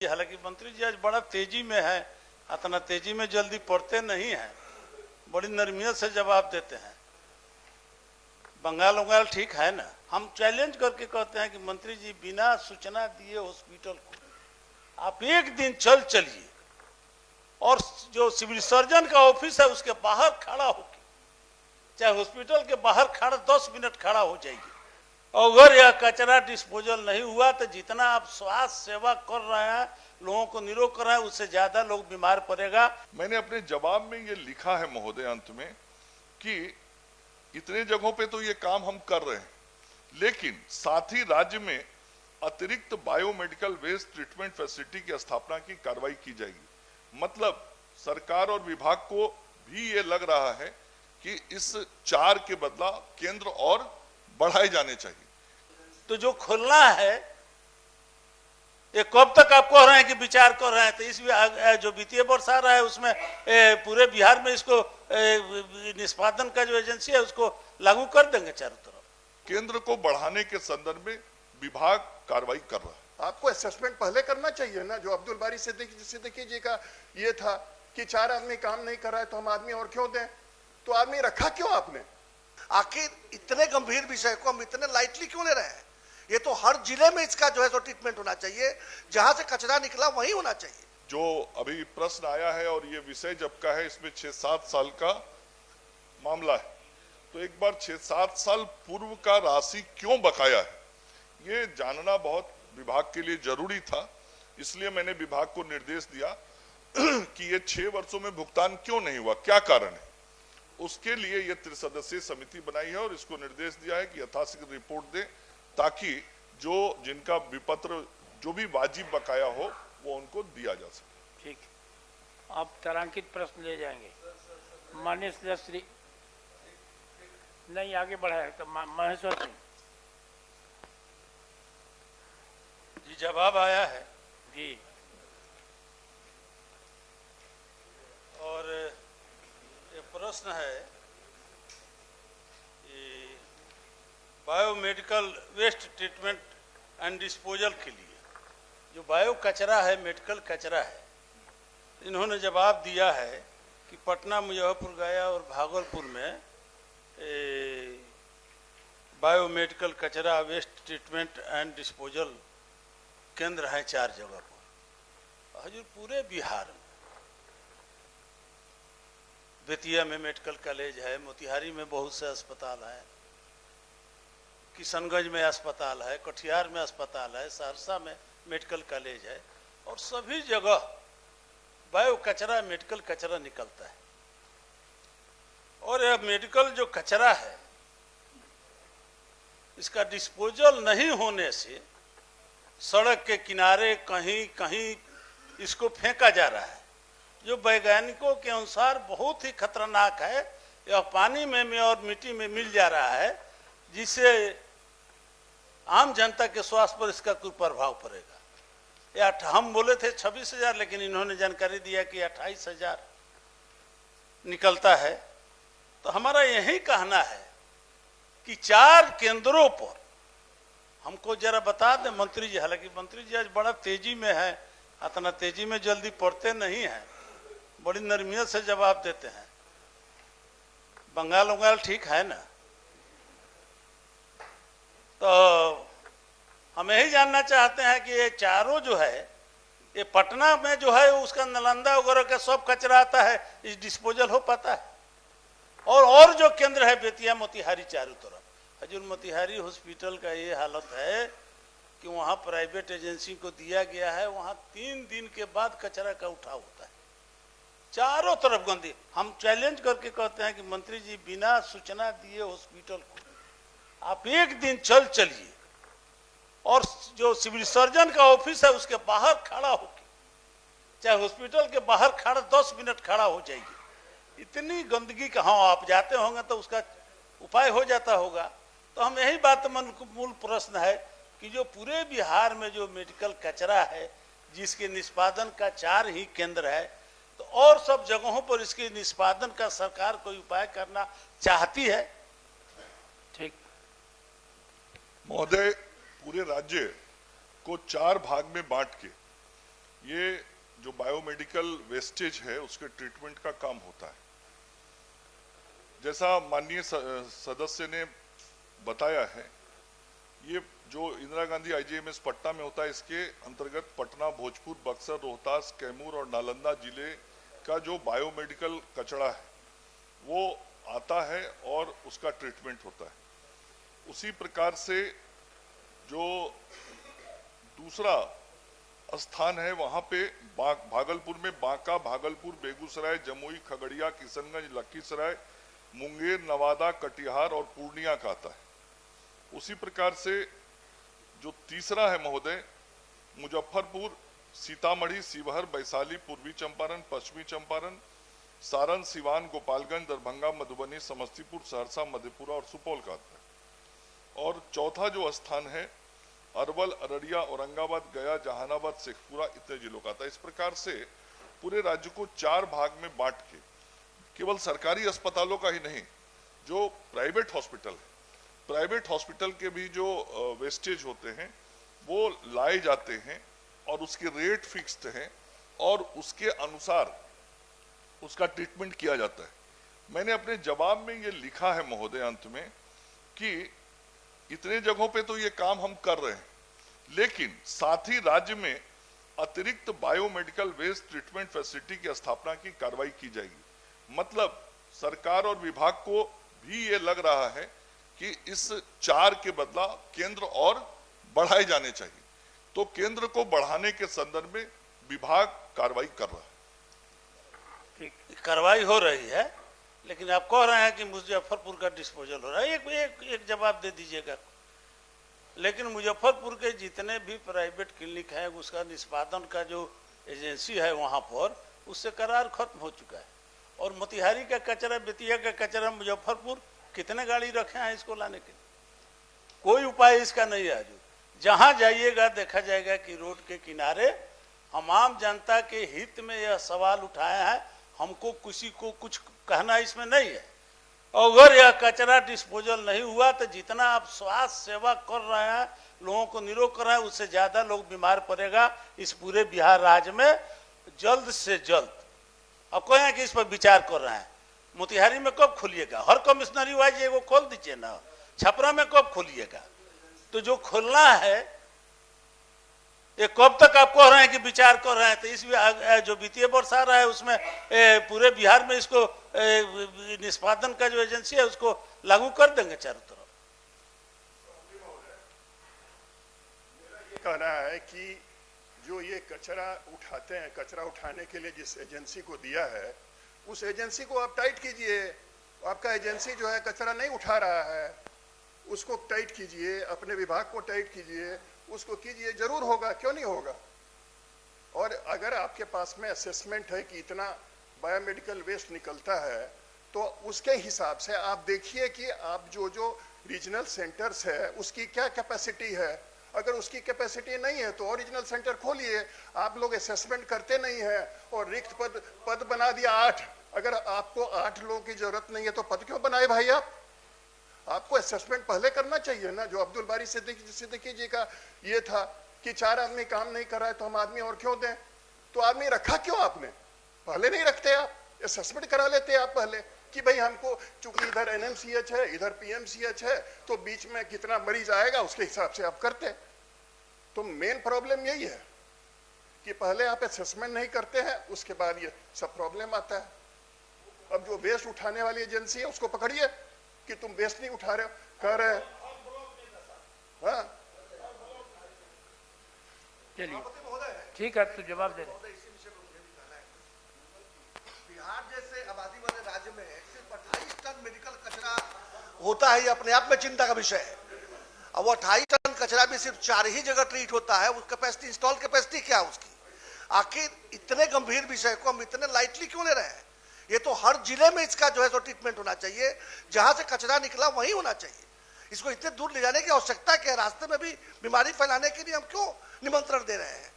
हालांकि मंत्री जी आज बड़ा तेजी में है, इतना तेजी में जल्दी पढ़ते नहीं हैं, बड़ी नरमियत से जवाब देते हैं। बंगाल उंगाल ठीक है ना, हम चैलेंज करके कहते हैं कि मंत्री जी बिना सूचना दिए हॉस्पिटल को आप एक दिन चलिए और जो सिविल सर्जन का ऑफिस है उसके बाहर खड़ा होकर, चाहे हॉस्पिटल के बाहर खड़ा 10 मिनट खड़ा हो जाइए। अगर यह कचरा डिस्पोजल नहीं हुआ तो जितना आप स्वास्थ्य सेवा कर रहे हैं, लोगों को निरोग कर रहे हैं, उससे ज्यादा लोग बीमार पड़ेगा। मैंने अपने जवाब में ये लिखा है महोदय अंत में कि इतने जगहों पे तो ये काम हम कर रहे हैं, लेकिन साथ ही राज्य में अतिरिक्त बायोमेडिकल वेस्ट ट्रीटमेंट फैसिलिटी की स्थापना की कार्रवाई की जाएगी। मतलब सरकार और विभाग को भी ये लग रहा है कि इस 4 के बदला केंद्र और बढ़ाए जाने चाहिए। तो जो खोलना है ये कब तक आप कह रहे हैं कि विचार कर रहे हैं, तो इस जो वित्तीय वर्ष आ रहा है उसमें पूरे बिहार में इसको निष्पादन का जो एजेंसी है उसको लागू कर देंगे चारों तरफ। केंद्र को बढ़ाने के संदर्भ में विभाग कार्रवाई कर रहा है। आपको असेसमेंट पहले करना चाहिए ना, जो अब्दुल बारी सिद्दीकी जी का ये था कि 4 आदमी काम नहीं कर रहा है तो हम आदमी और क्यों दें, तो आदमी रखा क्यों आपने? आखिर इतने गंभीर विषय को हम इतने लाइटली क्यों ले रहे हैं? ये तो हर जिले में इसका जो है तो ट्रीटमेंट होना चाहिए, जहां से कचरा निकला वहीं होना चाहिए। जो अभी प्रश्न आया है और ये विषय जब का है, इसमें 6-7 साल का मामला है, तो एक बार 6-7 साल पूर्व का राशि क्यों बकाया है ये जानना बहुत विभाग के लिए जरूरी था। इसलिए मैंने विभाग को निर्देश दिया कि ये 6 वर्षों में भुगतान क्यों नहीं हुआ, क्या कारण है। उसके लिए ये त्रिसदस्यीय समिति बनाई है और इसको निर्देश दिया है कि यथाशीघ्र रिपोर्ट दे, ताकि जो जिनका विपत्र जो भी वाजिब बकाया हो वो उनको दिया जा सके। ठीक, आप तारांकित प्रश्न ले जाएंगे। माननीय सदस्य नहीं आगे बढ़ाए तो महेश्वर सिंह जी जवाब आया है जी। और ये प्रश्न है biomedical waste treatment and disposal के लिए जो बायो कचरा है, मेडिकल कचरा है, इन्होंने जवाब दिया है कि पटना, मुजफ्फरपुर, गया और भागलपुर में बायोमेडिकल कचरा वेस्ट ट्रीटमेंट एंड डिस्पोजल केंद्र हैं 4 जगह पर। हजूर पूरे बिहार में बेतिया में मेडिकल कॉलेज है, मोतिहारी में बहुत से अस्पताल हैं, किशनगंज में अस्पताल है, कटिहार में अस्पताल है, सहरसा में मेडिकल कॉलेज है, और सभी जगह बायो कचरा, मेडिकल कचरा निकलता है। और यह मेडिकल जो कचरा है इसका डिस्पोजल नहीं होने से सड़क के किनारे कहीं कहीं इसको फेंका जा रहा है, जो वैज्ञानिकों के अनुसार बहुत ही खतरनाक है। यह पानी में और मिट्टी में मिल जा रहा है, जिससे आम जनता के स्वास्थ्य पर इसका कोई प्रभाव पड़ेगा। या हम बोले थे 26,000, लेकिन इन्होंने जानकारी दिया कि 28,000 निकलता है। तो हमारा यही कहना है कि 4 केंद्रों पर हमको जरा बता दें मंत्री जी। हालांकि मंत्री जी आज बड़ा तेजी में है, इतना तेजी में जल्दी पढ़ते नहीं हैं, बड़ी नरमियत से जवाब देते हैं। बंगाल उंगाल ठीक है ना, तो हम यही जानना चाहते हैं कि ये चारों जो है, ये पटना में जो है उसका नालंदा वगैरह का सब कचरा आता है, इस डिस्पोजल हो पाता है? और जो केंद्र है बेतिया, मोतिहारी, चारों तरफ हजूर मोतिहारी हॉस्पिटल का ये हालत है कि वहाँ प्राइवेट एजेंसी को दिया गया है, वहाँ 3 दिन के बाद कचरा का उठाव होता है, चारों तरफ गंदी। हम चैलेंज करके कहते हैं कि मंत्री जी बिना सूचना दिए हॉस्पिटल को आप एक दिन चलिए और जो सिविल सर्जन का ऑफिस है उसके बाहर खड़ा होकर, चाहे हॉस्पिटल के बाहर खड़ा 10 मिनट खड़ा हो जाइए। इतनी गंदगी कहाँ, आप जाते होंगे तो उसका उपाय हो जाता होगा। तो हम यही बात, मूल प्रश्न है कि जो पूरे बिहार में जो मेडिकल कचरा है जिसके निष्पादन का 4 ही केंद्र है, तो और सब जगहों पर इसके निष्पादन का सरकार कोई उपाय करना चाहती है। ठीक महोदय, पूरे राज्य को 4 भाग में बांट के ये जो बायोमेडिकल वेस्टेज है उसके ट्रीटमेंट का काम होता है। जैसा माननीय सदस्य ने बताया है, ये जो इंदिरा गांधी आईजीएमएस पटना में होता है, इसके अंतर्गत पटना, भोजपुर, बक्सर, रोहतास, कैमूर और नालंदा जिले का जो बायोमेडिकल कचरा है वो आता है और उसका ट्रीटमेंट होता है। उसी प्रकार से जो दूसरा स्थान है वहां पे भागलपुर में बांका, भागलपुर, बेगूसराय, जमुई, खगड़िया, किशनगंज, लखीसराय, मुंगेर, नवादा, कटिहार और पूर्णिया का आता है। उसी प्रकार से जो तीसरा है महोदय, मुजफ्फरपुर, सीतामढ़ी, शिवहर, वैशाली, पूर्वी चंपारण, पश्चिमी चंपारण, सारण, सिवान, गोपालगंज, दरभंगा, मधुबनी, समस्तीपुर, सहरसा, मधेपुरा और सुपौल का आता है। और चौथा जो स्थान है अरवल, अररिया, औरंगाबाद, गया, जहानाबाद, शेखपुरा इतने जिलों का आता है। इस प्रकार से पूरे राज्य को 4 भाग में बांट के केवल सरकारी अस्पतालों का ही नहीं, जो प्राइवेट हॉस्पिटल है, प्राइवेट हॉस्पिटल के भी जो वेस्टेज होते हैं वो लाए जाते हैं और उसके रेट फिक्स्ड हैं और उसके अनुसार उसका ट्रीटमेंट किया जाता है। मैंने अपने जवाब में ये लिखा है महोदय अंत में कि इतने जगहों पे तो ये काम हम कर रहे हैं, लेकिन साथ ही राज्य में अतिरिक्त बायोमेडिकल वेस्ट ट्रीटमेंट फैसिलिटी की स्थापना की कार्रवाई की जाएगी। मतलब सरकार और विभाग को भी ये लग रहा है कि इस 4 के बदला केंद्र और बढ़ाए जाने चाहिए, तो केंद्र को बढ़ाने के संदर्भ में विभाग कार्रवाई कर रहा है। कार्रवाई हो रही है, लेकिन आप कह रहे हैं कि मुजफ्फरपुर का डिस्पोजल हो रहा है। एक जवाब दे दीजिएगा। लेकिन मुजफ्फरपुर के जितने भी प्राइवेट क्लिनिक हैं उसका निष्पादन का जो एजेंसी है वहाँ पर, उससे करार खत्म हो चुका है। और मोतिहारी का कचरा, बेतिया का कचरा मुजफ्फरपुर कितने गाड़ी रखे हैं इसको लाने के लिए? कोई उपाय इसका नहीं है। जहाँ जाइएगा देखा जाएगा कि रोड के किनारे हम आम जनता के हित में यह सवाल उठाए हैं। हमको किसी को कुछ कहना इसमें नहीं है। अगर यह कचरा डिस्पोजल नहीं हुआ तो जितना आप स्वास्थ्य सेवा कर रहे हैं, लोगों को निरोग कर रहे हैं, उससे ज्यादा लोग बीमार पड़ेगा इस पूरे बिहार राज्य में जल्द से जल्द। अब कहें कि इस पर विचार कर रहे हैं। मोतिहारी में कब खोलिएगा? हर कमिश्नरी वाइज एगो खोल दीजिए ना। छपरा में कब खोलिएगा? तो जो खोलना है ये कब तक आप कह रहे हैं कि विचार कर रहे हैं? तो इस जो वित्तीय वर्ष आ रहा है उसमें पूरे बिहार में इसको निष्पादन का जो एजेंसी है उसको लागू कर देंगे चारों तरफ। ये कहना है कि जो ये कचरा उठाते हैं, कचरा उठाने के लिए जिस एजेंसी को दिया है उस एजेंसी को आप टाइट कीजिए। आपका एजेंसी जो है कचरा नहीं उठा रहा है, उसको टाइट कीजिए, अपने विभाग को टाइट कीजिए, उसको कीजिए, जरूर होगा, क्यों नहीं होगा। और अगर आपके पास में असेसमेंट है कि इतना बायोमेडिकल वेस्ट निकलता है तो उसके हिसाब से आप देखिए कि आप जो रीजनल सेंटर्स है उसकी क्या कैपेसिटी है। अगर उसकी कैपेसिटी नहीं है तो ओरिजिनल सेंटर खोलिए। आप लोग असेसमेंट करते नहीं है और रिक्त पद बना दिया 8। अगर आपको 8 लोगों की जरूरत नहीं है तो पद क्यों बनाए भाई? आपको असेसमेंट पहले करना चाहिए ना। जो अब्दुल बारी सिद्दीकी जी का ये था कि 4 आदमी काम नहीं कर रहा है तो हम आदमी और क्यों दें? तो आदमी रखा क्यों आपने? पहले नहीं रखते आप, असेसमेंट करा लेते आप पहले कि भाई हमको चूंकि इधर एनएमसीएच है, इधर पीएमसीएच है, तो बीच में कितना मरीज आएगा उसके हिसाब से आप करते। तो मेन प्रॉब्लम यही है कि पहले आप असेसमेंट नहीं करते हैं, उसके बाद ये सब प्रॉब्लम आता है। अब जो वेस्ट उठाने वाली एजेंसी है उसको पकड़िए कि तुम वेस्ट नहीं उठा रहे हो, कह रहे हैं। हाँ चलिए ठीक है, तो जवाब दे रहे। बिहार जैसे आबादी वाले राज्य में सिर्फ 28 टन मेडिकल कचरा होता है, ये अपने आप में चिंता का विषय है। अब वो 28 टन कचरा भी सिर्फ 4 ही जगह ट्रीट होता है। उस कैपेसिटी, इंस्टॉल कैपेसिटी क्या है उसकी? आखिर इतने गंभीर विषय को हम इतने लाइटली क्यों ले रहे हैं? ये तो हर जिले में इसका जो है तो ट्रीटमेंट होना चाहिए। जहां से कचरा निकला वहीं होना चाहिए। इसको इतने दूर ले जाने की आवश्यकता क्या है? रास्ते में भी बीमारी फैलाने के लिए हम क्यों निमंत्रण दे रहे हैं?